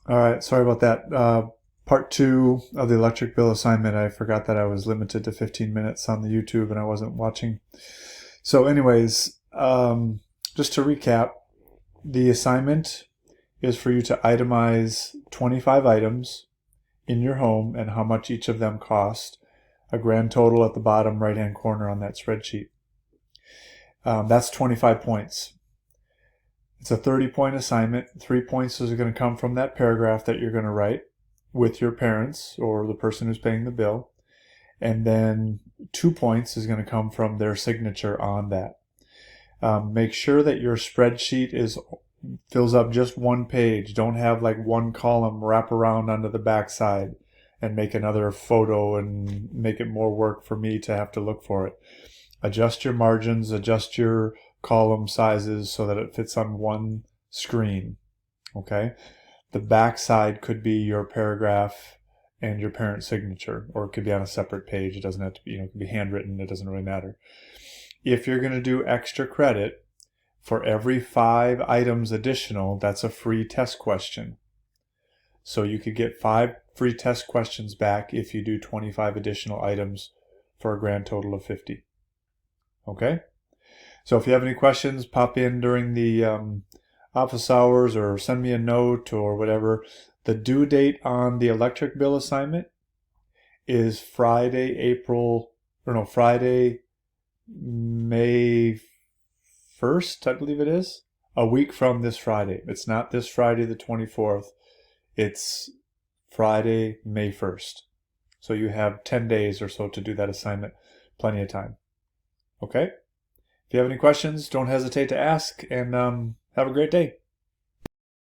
All right, sorry about that. Part two of the electric bill assignment. I forgot that I was limited to 15 minutes on the YouTube and I wasn't watching. So, anyways, just to recap, the assignment is for you to itemize 25 items in your home and how much each of them cost, a grand total at the bottom right hand corner on that spreadsheet. That's 25 points. It's a 30-point assignment. 3 points is going to come from that paragraph that you're going to write with your parents or the person who's paying the bill. And then 2 points is going to come from their signature on that. Make sure that your spreadsheet fills up just one page. Don't have like one column wrap around onto the backside and make another photo and make it more work for me to have to look for it. Adjust your margins, adjust your column sizes so that it fits on one screen. Okay? The backside could be your paragraph and your parent signature, or it could be on a separate page. It doesn't have to be, it could be handwritten. It doesn't really matter. If you're going to do extra credit, for every 5 items additional, that's a free test question. So you could get 5 free test questions back if you do 25 additional items for a grand total of 50. Okay? So if you have any questions, pop in during the office hours or send me a note or whatever. The due date on the electric bill assignment is Friday, May 1st, I believe it is. A week from this Friday. It's not this Friday, the 24th. It's Friday, May 1st. So you have 10 days or so to do that assignment. Plenty of time. Okay? If you have any questions, don't hesitate to ask, and have a great day.